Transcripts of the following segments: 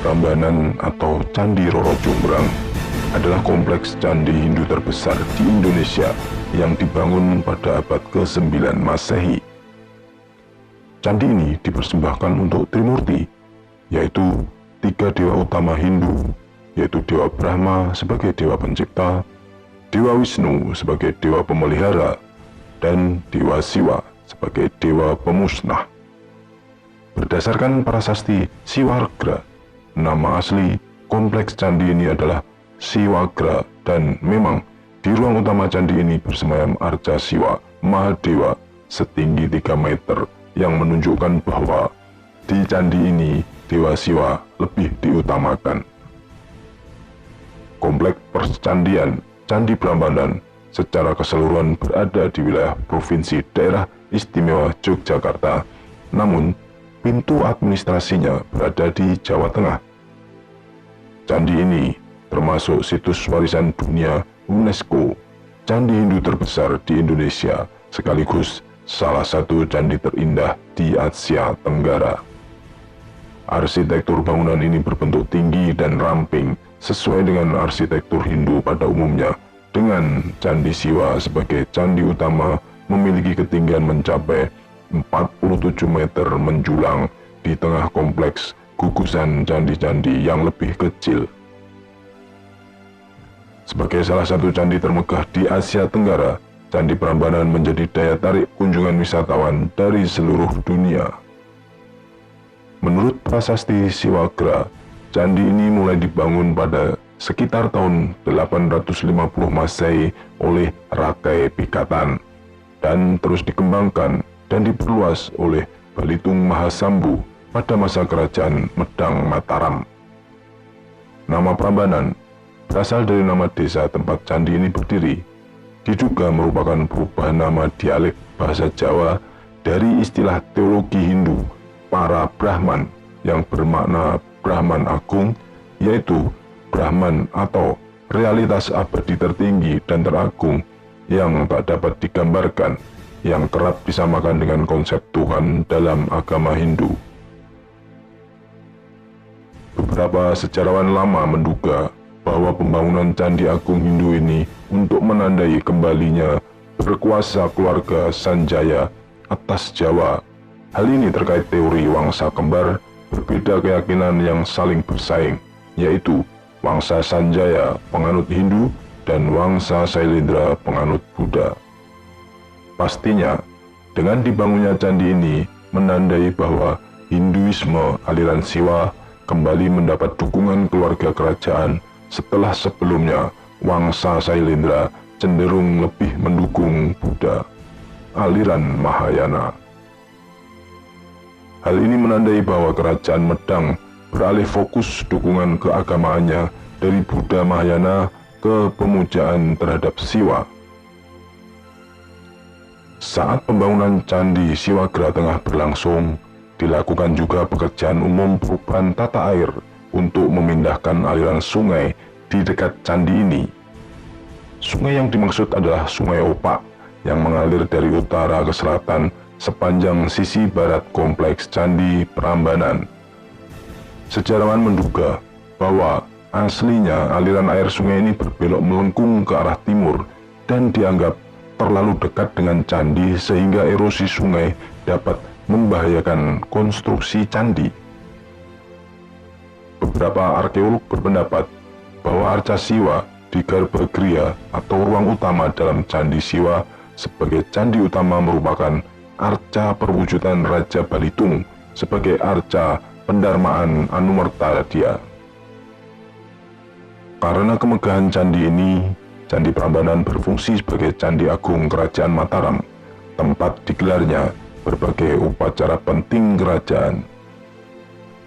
Prambanan atau Candi Roro Jonggrang adalah kompleks candi Hindu terbesar di Indonesia yang dibangun pada abad ke-9 Masehi. Candi ini dipersembahkan untuk Trimurti, yaitu 3 dewa utama Hindu, yaitu Dewa Brahma sebagai dewa pencipta, Dewa Wisnu sebagai dewa pemelihara, dan Dewa Siwa sebagai dewa pemusnah. Berdasarkan prasasti Siwagra, nama asli kompleks candi ini adalah Siwagra, dan memang di ruang utama candi ini bersemayam Arca Siwa Mahadewa setinggi 3 meter yang menunjukkan bahwa di candi ini Dewa Siwa lebih diutamakan. Kompleks percandian Candi Prambanan secara keseluruhan berada di wilayah Provinsi Daerah Istimewa Yogyakarta, namun pintu administrasinya berada di Jawa Tengah. Candi ini termasuk situs warisan dunia UNESCO, candi Hindu terbesar di Indonesia, sekaligus salah satu candi terindah di Asia Tenggara. Arsitektur bangunan ini berbentuk tinggi dan ramping sesuai dengan arsitektur Hindu pada umumnya, dengan Candi Siwa sebagai candi utama memiliki ketinggian mencapai 47 meter menjulang di tengah kompleks gugusan candi-candi yang lebih kecil. Sebagai salah satu candi termegah di Asia Tenggara, Candi Prambanan menjadi daya tarik kunjungan wisatawan dari seluruh dunia. Menurut prasasti Siwagra, candi ini mulai dibangun pada sekitar tahun 850 Masehi oleh Rakai Pikatan dan terus dikembangkan dan diperluas oleh Balitung Mahasambu pada masa kerajaan Medang Mataram. Nama Prambanan berasal dari nama desa tempat candi ini berdiri. Diduga merupakan perubahan nama dialek bahasa Jawa dari istilah teologi Hindu para Brahman yang bermakna Brahman Agung, yaitu Brahman atau realitas abadi tertinggi dan teragung yang tak dapat digambarkan, yang kerap disamakan dengan konsep Tuhan dalam agama Hindu. Beberapa sejarawan lama menduga bahwa pembangunan Candi Agung Hindu ini untuk menandai kembalinya berkuasa keluarga Sanjaya atas Jawa. Hal ini terkait teori wangsa kembar berbeda keyakinan yang saling bersaing, yaitu wangsa Sanjaya penganut Hindu dan wangsa Sailendra penganut Buddha. Pastinya, dengan dibangunnya candi ini menandai bahwa Hinduisme aliran Siwa kembali mendapat dukungan keluarga kerajaan setelah sebelumnya wangsa Sailendra cenderung lebih mendukung Buddha, aliran Mahayana. Hal ini menandai bahwa kerajaan Medang beralih fokus dukungan keagamaannya dari Buddha Mahayana ke pemujaan terhadap Siwa. Saat pembangunan Candi Siwagra tengah berlangsung, dilakukan juga pekerjaan umum perubahan tata air untuk memindahkan aliran sungai di dekat candi ini. Sungai yang dimaksud adalah Sungai Opak yang mengalir dari utara ke selatan sepanjang sisi barat kompleks Candi Prambanan. Sejarawan menduga bahwa aslinya aliran air sungai ini berbelok melengkung ke arah timur dan dianggap terlalu dekat dengan candi sehingga erosi sungai dapat membahayakan konstruksi candi. Beberapa arkeolog berpendapat bahwa Arca Siwa di Garbhagriha atau ruang utama dalam Candi Siwa sebagai candi utama merupakan arca perwujudan Raja Balitung sebagai arca pendarmaan Anumerta-dia. Karena kemegahan candi ini, Candi Prambanan berfungsi sebagai Candi Agung Kerajaan Mataram, tempat digelarnya berbagai upacara penting kerajaan.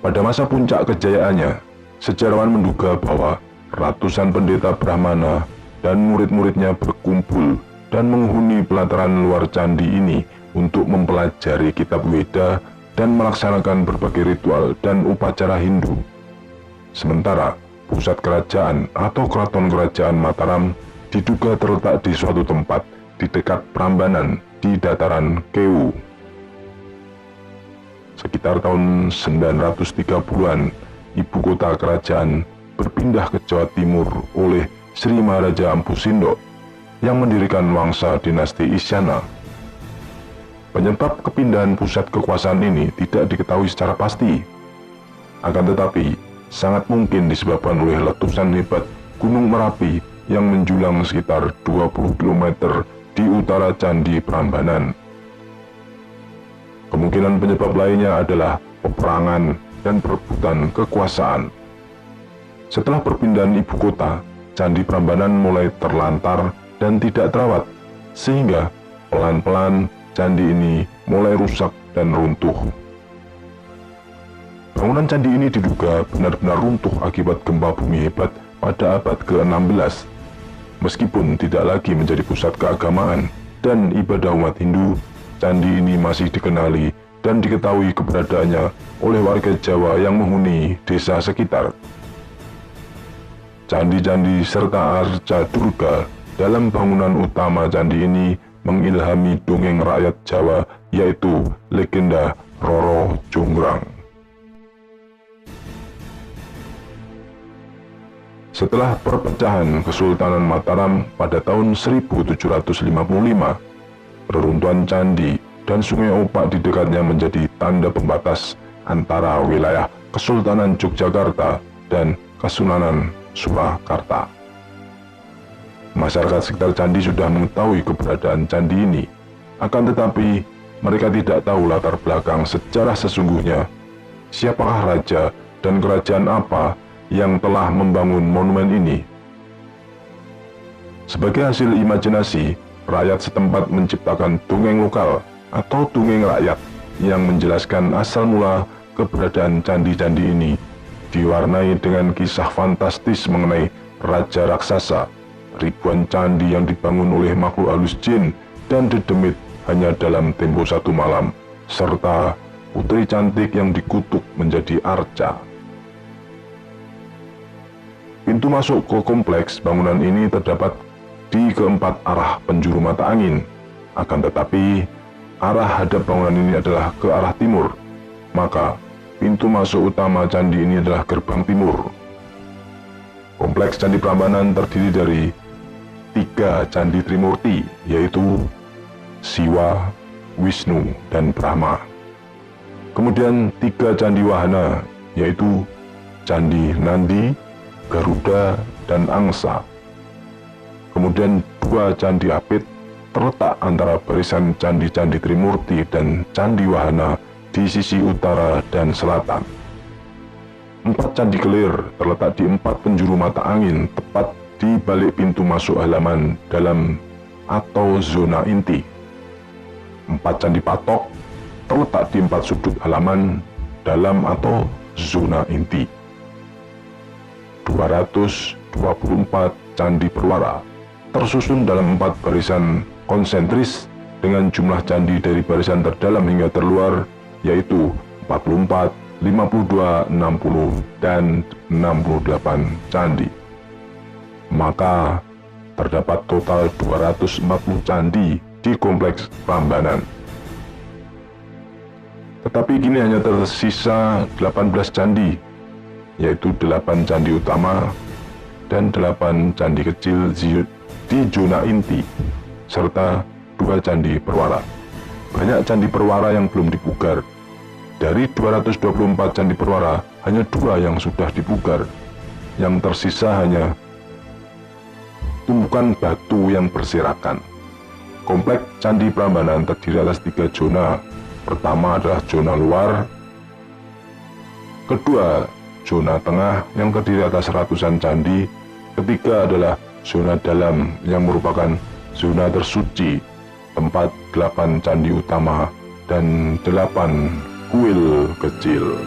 Pada masa puncak kejayaannya, sejarawan menduga bahwa ratusan pendeta Brahmana dan murid-muridnya berkumpul dan menghuni pelataran luar candi ini untuk mempelajari kitab Weda dan melaksanakan berbagai ritual dan upacara Hindu. Sementara pusat kerajaan atau keraton kerajaan Mataram diduga terletak di suatu tempat di dekat Prambanan di dataran Kewu. Sekitar tahun 930-an, ibu kota kerajaan berpindah ke Jawa Timur oleh Sri Maharaja Empu Sindok yang mendirikan Wangsa Dinasti Isyana. Penyebab kepindahan pusat kekuasaan ini tidak diketahui secara pasti. Akan tetapi, sangat mungkin disebabkan oleh letusan hebat Gunung Merapi yang menjulang sekitar 20 km di utara Candi Prambanan. Kemungkinan penyebab lainnya adalah peperangan dan perebutan kekuasaan. Setelah perpindahan ibu kota, Candi Prambanan mulai terlantar dan tidak terawat, sehingga pelan-pelan candi ini mulai rusak dan runtuh. Bangunan candi ini diduga benar-benar runtuh akibat gempa bumi hebat pada abad ke-16. Meskipun tidak lagi menjadi pusat keagamaan dan ibadah umat Hindu, candi ini masih dikenali dan diketahui keberadaannya oleh warga Jawa yang menghuni desa sekitar. Candi-candi serta arca durga dalam bangunan utama candi ini mengilhami dongeng rakyat Jawa, yaitu legenda Roro Jonggrang. Setelah perpecahan Kesultanan Mataram pada tahun 1755, reruntuhan candi dan Sungai Opak di dekatnya menjadi tanda pembatas antara wilayah Kesultanan Yogyakarta dan Kesunanan Surakarta. Masyarakat sekitar candi sudah mengetahui keberadaan candi ini, akan tetapi mereka tidak tahu latar belakang sejarah sesungguhnya, siapakah raja dan kerajaan apa yang telah membangun monumen ini. Sebagai hasil imajinasi, rakyat setempat menciptakan dongeng lokal atau dongeng rakyat yang menjelaskan asal mula keberadaan candi-candi ini, diwarnai dengan kisah fantastis mengenai raja raksasa, ribuan candi yang dibangun oleh makhluk halus jin dan dedemit hanya dalam tempo satu malam, serta putri cantik yang dikutuk menjadi arca. Pintu masuk ke kompleks bangunan ini terdapat di keempat arah penjuru mata angin. Akan tetapi, arah hadap bangunan ini adalah ke arah timur, maka pintu masuk utama candi ini adalah gerbang timur. Kompleks Candi Prambanan terdiri dari 3 candi Trimurti, yaitu Siwa, Wisnu, dan Brahma. Kemudian 3 candi wahana, yaitu Candi Nandi, Garuda, dan Angsa. Kemudian 2 candi apit terletak antara barisan candi-candi Trimurti dan candi wahana di sisi utara dan selatan. 4 candi kelir terletak di 4 penjuru mata angin tepat di balik pintu masuk halaman dalam atau zona inti. 4 candi patok terletak di 4 sudut halaman dalam atau zona inti. 224 candi perwara tersusun dalam 4 barisan konsentris dengan jumlah candi dari barisan terdalam hingga terluar, yaitu 44, 52, 60, dan 68 candi. Maka terdapat total 240 candi di kompleks Prambanan. Tetapi kini hanya tersisa 18 candi, yaitu 8 candi utama dan 8 candi kecil di zona inti, serta 2 candi perwara. Banyak candi perwara yang belum dipugar. Dari 224 candi perwara, hanya 2 yang sudah dipugar. Yang tersisa hanya tumpukan batu yang berserakan. Kompleks Candi Prambanan terdiri atas 3 zona. Pertama adalah zona luar, kedua zona tengah yang terdiri atas ratusan candi, ketiga adalah zona dalam yang merupakan zona tersuci, tempat 8 candi utama dan 8 kuil kecil.